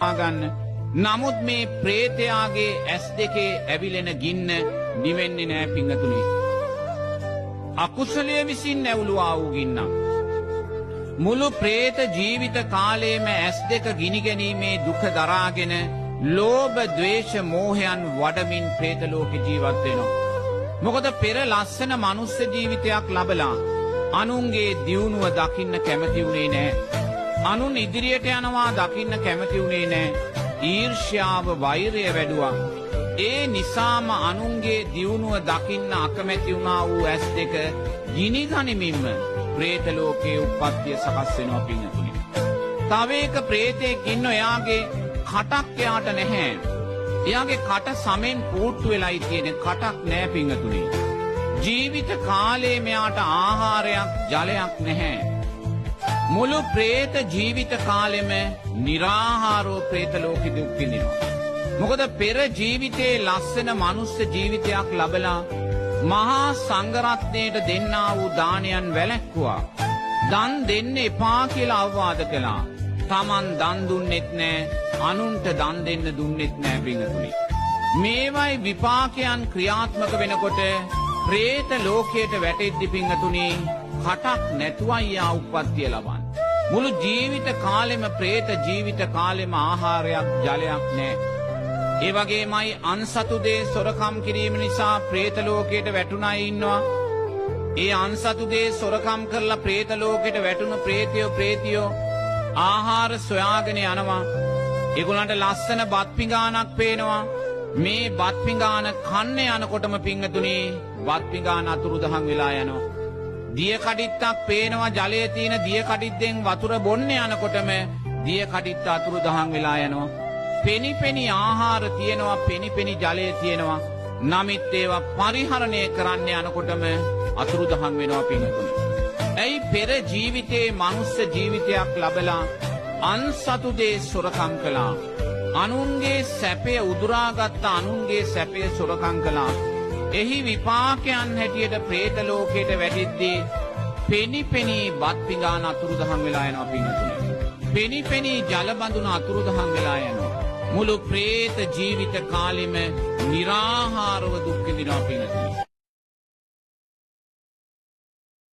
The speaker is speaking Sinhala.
ගන්න. නමුත් මේ ප්‍රේතයාගේ ඇස් දෙකේ ඇවිලෙන ගින්න නිවෙන්නේ නෑ පිංගතුනි. අකුසලයේ විසින් ඇවුලුවා වූ ගින්නම්. මුළු ප්‍රේත ජීවිත කාලයේම ඇස් දෙක ගිනි ගැනීමේ දුක දරාගෙන ලෝභ, ද්වේෂ, මෝහයන් වඩමින් ප්‍රේත ලෝකේ ජීවත් වෙනවා. මොකද පෙර ලස්සන මනුස්ස ජීවිතයක් ලබලා අනුන්ගේ දියුණුව දකින්න කැමති වුණේ නෑ. අනුන් ඉදිරියට යනවා දකින්න කැමති වුණේ නෑ. ඊර්ෂ්‍යාව, වෛරය වැඩුවා. ඒ නිසාම අනුන්ගේ දියුණුව දකින්න අකමැති වුණා වූ ඇස් දෙක ගිනි ගනිමින්ම ප්‍රේත ලෝකයේ උප්පත්තිය සකස් වෙනවා පිංගතුනි. තව එක ප්‍රේතෙක් ඉන්න එයාගේ කටක් එයාට නැහැ. එයාගේ කට සමෙන් පූට්ටු වෙලයි තියෙන්නේ, කටක් නෑ පිංගතුනි. ජීවිත කාලේ මෙයාට ආහාරයක්, ජලයක් නැහැ. මුළු ප්‍රේත ජීවිත කාලෙම निराहाරව ප්‍රේත ලෝකෙ දුක් විඳිනවා. මොකද පෙර ජීවිතේ ලස්සන මනුස්ස ජීවිතයක් ලබලා මහා සංඝරත්නයට දෙන්නා වූ දානයන් වැළැක්වුවා. දන් දෙන්න එපා කියලා අවවාද කළා. Taman දන් දුන්නෙත් නෑ, අනුන්ට දන් දෙන්න දුන්නෙත් නෑ පිංගතුනි. මේවයි විපාකයන් ක්‍රියාත්මක වෙනකොට ප්‍රේත ලෝකයට වැටෙද්දි පිංගතුනි කටක් නැතුවයි යා උප්පත්තිය ලබන්නේ. මුළු ජීවිත කාලෙම ප්‍රේත ජීවිත කාලෙම ආහාරයක්, ජලයක් නෑ. ඒ වගේමයි අන්සතු දේ සොරකම් කිරීම නිසා ප්‍රේත ලෝකයට වැටුණ අය ඉන්නවා. ඒ අන්සතු දේ සොරකම් කරලා ප්‍රේත ලෝකයට වැටුණු ප්‍රේතයෝ ආහාර සොයාගෙන යනවා. ඒගොල්ලන්ට ලස්සන බත් පිඟානක් පේනවා. මේ බත් පිඟාන කන්න යනකොටම පිංගතුනි බත් පිඟාන අතුරුදහන් වෙලා යනවා. දිය කඩਿੱත්තක් පේනවා, ජලයේ තියෙන දිය කඩਿੱත්තෙන් වතුර බොන්න යනකොටම දිය කඩਿੱත්ත අතුරුදහන් වෙලා යනවා. පෙනි පෙනි ආහාර තියෙනවා, පෙනි පෙනි ජලය තියෙනවා. නමුත් ඒවා පරිහරණය කරන්න යනකොටම අතුරුදහන් වෙනවා පිංගතුනි. ඇයි පෙර ජීවිතේ මනුස්ස ජීවිතයක් ලබලා අන්සතු දේ සොරකම් කළා. අනුන්ගේ සැපය උදුරාගත්ත අනුන්ගේ සැපය සොරකම් කළා. එහි විපාකයන් හැටියට ප්‍රේත ලෝකයට වැටෙද්දී පෙනි පෙනි බත් පිඟාන අතුරුදහන් වෙලා යනවා පිංගතුනි. පෙනි පෙනි ජල බඳුන අතුරුදහන් වෙලා යනවා. මුළු ප්‍රේත ජීවිත කාලෙම निराहारව දුක් විඳිනවා පිංගතුනි.